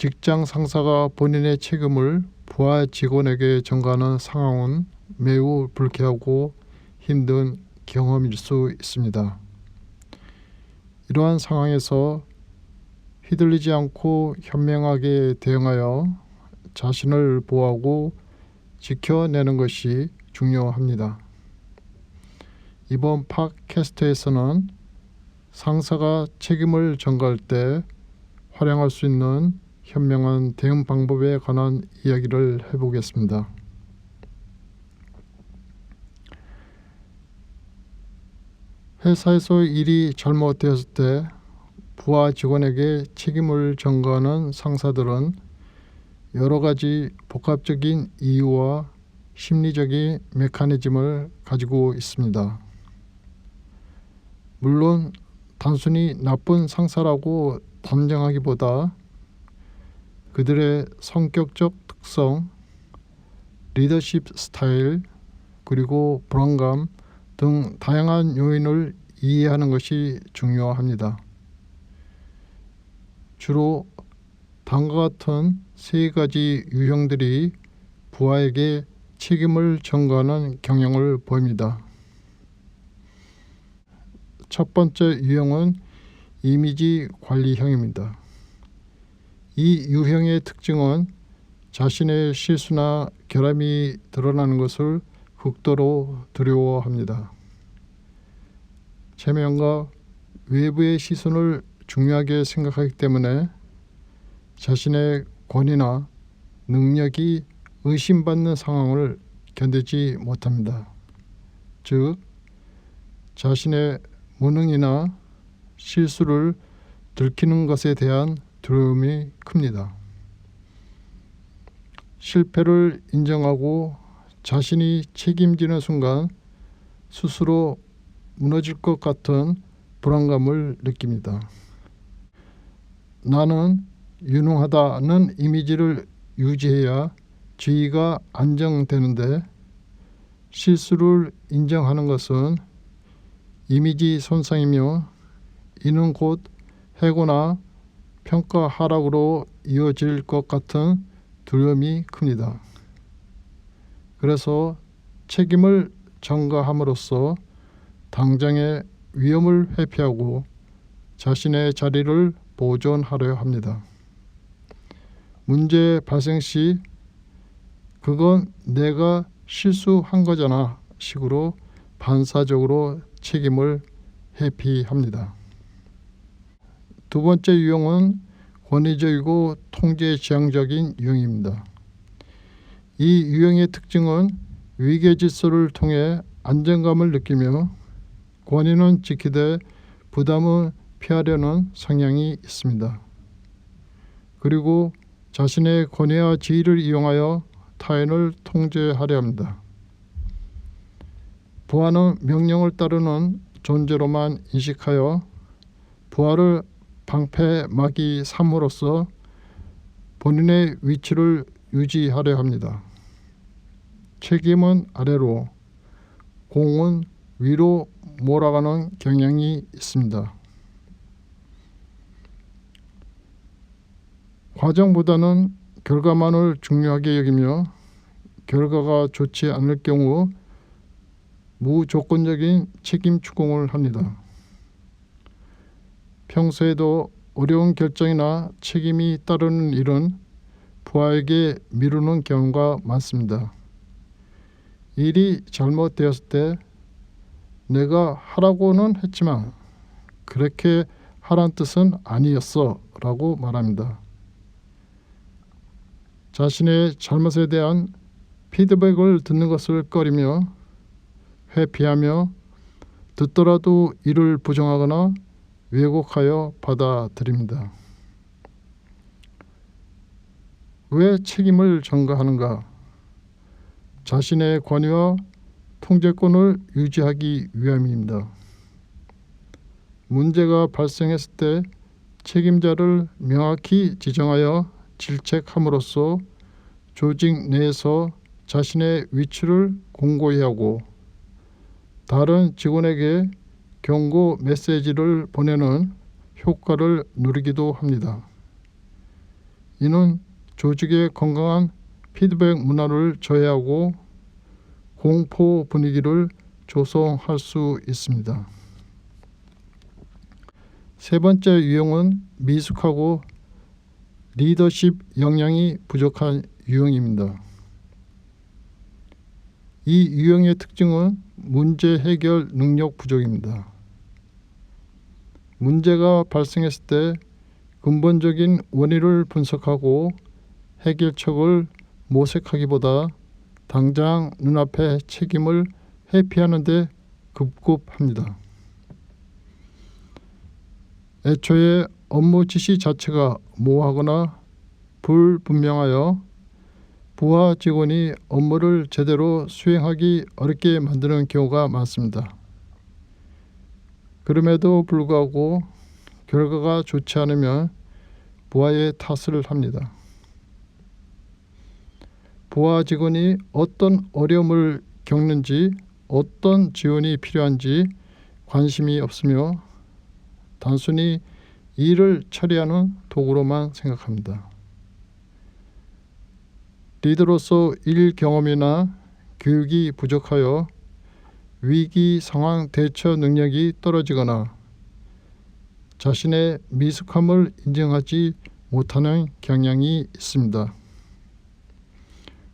직장 상사가 본인의 책임을 부하 직원에게 전가하는 상황은 매우 불쾌하고 힘든 경험일 수 있습니다. 이러한 상황에서 휘둘리지 않고 현명하게 대응하여 자신을 보호하고 지켜내는 것이 중요합니다. 이번 팟캐스트에서는 상사가 책임을 전가할 때 활용할 수 있는 현명한 대응 방법에 관한 이야기를 해보겠습니다. 회사에서 일이 잘못되었을 때 부하 직원에게 책임을 전가하는 상사들은 여러 가지 복합적인 이유와 심리적인 메커니즘을 가지고 있습니다. 물론 단순히 나쁜 상사라고 단정하기보다 그들의 성격적 특성, 리더십 스타일, 그리고 불안감 등 다양한 요인을 이해하는 것이 중요합니다. 주로 다음과 같은 세 가지 유형들이 부하에게 책임을 전가하는 경향을 보입니다. 첫 번째 유형은 이미지 관리형입니다. 이 유형의 특징은 자신의 실수나 결함이 드러나는 것을 극도로 두려워합니다. 체면과 외부의 시선을 중요하게 생각하기 때문에 자신의 권위나 능력이 의심받는 상황을 견디지 못합니다. 즉, 자신의 무능이나 실수를 들키는 것에 대한 두려움이 큽니다. 실패를 인정하고 자신이 책임지는 순간 스스로 무너질 것 같은 불안감을 느낍니다. 나는 유능하다는 이미지를 유지해야 지위가 안정되는데 실수를 인정하는 것은 이미지 손상이며 이는 곧 해고나 평가 하락으로 이어질 것 같은 두려움이 큽니다. 그래서 책임을 전가함으로써 당장의 위험을 회피하고 자신의 자리를 보존하려 합니다. 문제 발생 시 그건 내가 실수한 거잖아 식으로 반사적으로 책임을 회피합니다. 두 번째 유형은 권위적이고 통제지향적인 유형입니다. 이 유형의 특징은 위계 질서를 통해 안정감을 느끼며 권위는 지키되 부담은 피하려는 성향이 있습니다. 그리고 자신의 권위와 지위를 이용하여 타인을 통제하려 합니다. 부하는 명령을 따르는 존재로만 인식하여 부하를 방패막이 삼으로써 본인의 위치를 유지하려 합니다. 책임은 아래로, 공은 위로 몰아가는 경향이 있습니다. 과정보다는 결과만을 중요하게 여기며 결과가 좋지 않을 경우 무조건적인 책임 추궁을 합니다. 평소에도 어려운 결정이나 책임이 따르는 일은 부하에게 미루는 경우가 많습니다. 일이 잘못되었을 때 내가 하라고는 했지만 그렇게 하란 뜻은 아니었어 라고 말합니다. 자신의 잘못에 대한 피드백을 듣는 것을 꺼리며 회피하며 듣더라도 이를 부정하거나 왜곡하여 받아들입니다. 왜 책임을 전가하는가? 자신의 권위와 통제권을 유지하기 위함입니다. 문제가 발생했을 때 책임자를 명확히 지정하여 질책함으로써 조직 내에서 자신의 위치를 공고히 하고 다른 직원에게 경고 메시지를 보내는 효과를 누리기도 합니다. 이는 조직의 건강한 피드백 문화를 저해하고 공포 분위기를 조성할 수 있습니다. 세 번째 유형은 미숙하고 리더십 역량이 부족한 유형입니다. 이 유형의 특징은 문제 해결 능력 부족입니다. 문제가 발생했을 때 근본적인 원인을 분석하고 해결책을 모색하기보다 당장 눈앞의 책임을 회피하는 데 급급합니다. 애초에 업무 지시 자체가 모호하거나 불분명하여 부하 직원이 업무를 제대로 수행하기 어렵게 만드는 경우가 많습니다. 그럼에도 불구하고 결과가 좋지 않으면 부하의 탓을 합니다. 부하 직원이 어떤 어려움을 겪는지, 어떤 지원이 필요한지 관심이 없으며 단순히 일을 처리하는 도구로만 생각합니다. 리더로서 일 경험이나 교육이 부족하여 위기 상황 대처 능력이 떨어지거나 자신의 미숙함을 인정하지 못하는 경향이 있습니다.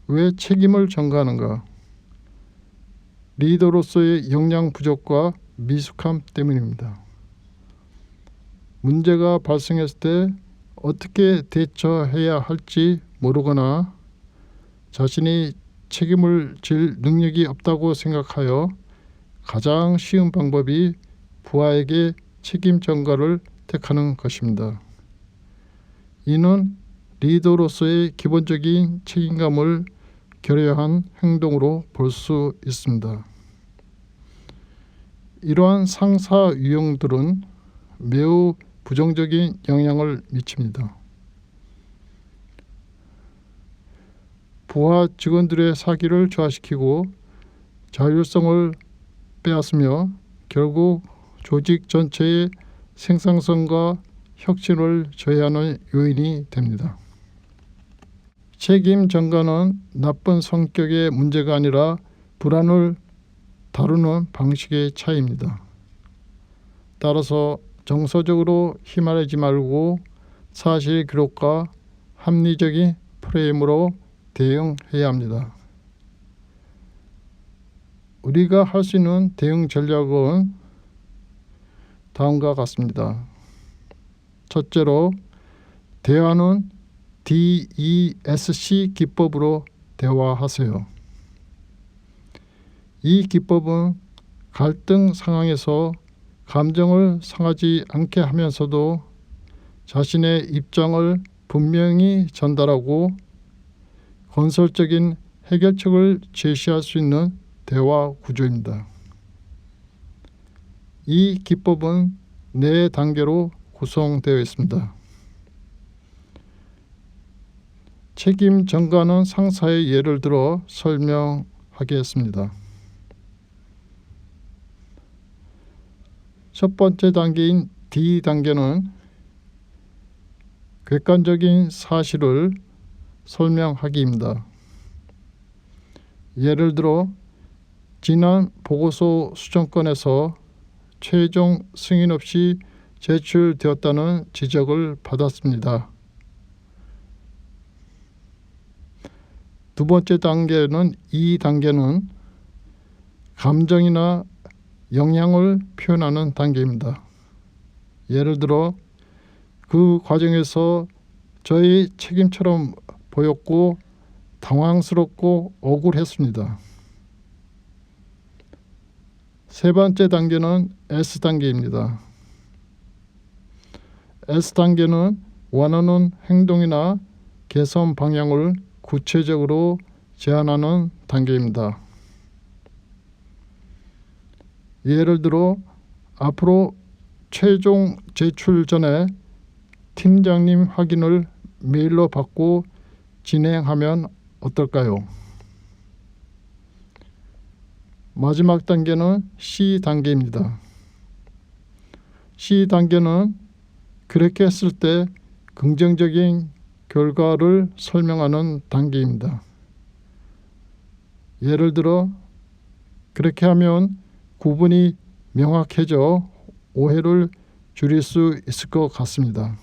왜 책임을 전가하는가? 리더로서의 역량 부족과 미숙함 때문입니다. 문제가 발생했을 때 어떻게 대처해야 할지 모르거나 자신이 책임을 질 능력이 없다고 생각하여 가장 쉬운 방법이 부하에게 책임 전가를 택하는 것입니다. 이는 리더로서의 기본적인 책임감을 결여한 행동으로 볼 수 있습니다. 이러한 상사 유형들은 매우 부정적인 영향을 미칩니다. 부하 직원들의 사기를 저하시키고 자율성을 빼앗으며 결국 조직 전체의 생산성과 혁신을 저해하는 요인이 됩니다. 책임 전가는 나쁜 성격의 문제가 아니라 불안을 다루는 방식의 차이입니다. 따라서 정서적으로 휘말리지 말고 사실 기록과 합리적인 프레임으로 대응해야 합니다. 우리가 할 수 있는 대응 전략은 다음과 같습니다. 첫째로, 대화는 DESC 기법으로 대화하세요. 이 기법은 갈등 상황에서 감정을 상하지 않게 하면서도 자신의 입장을 분명히 전달하고 건설적인 해결책을 제시할 수 있는 대화 구조입니다. 이 기법은 4단계로 구성되어 있습니다. 책임 전가하는 상사의 예를 들어 설명하겠습니다. 첫 번째 단계인 D단계는 객관적인 사실을 설명하기입니다. 예를 들어 지난 보고서 수정권에서 최종 승인 없이 제출되었다는 지적을 받았습니다. 두 번째 단계는 E단계는 감정이나 영향을 표현하는 단계입니다. 예를 들어 그 과정에서 저희 책임처럼 보였고 당황스럽고 억울했습니다. 세 번째 단계는 S단계입니다. S단계는 원하는 행동이나 개선 방향을 구체적으로 제안하는 단계입니다. 예를 들어 앞으로 최종 제출 전에 팀장님 확인을 메일로 받고 진행하면 어떨까요? 마지막 단계는 C단계입니다. C단계는 그렇게 했을 때 긍정적인 결과를 설명하는 단계입니다. 예를 들어 그렇게 하면 구분이 명확해져 오해를 줄일 수 있을 것 같습니다.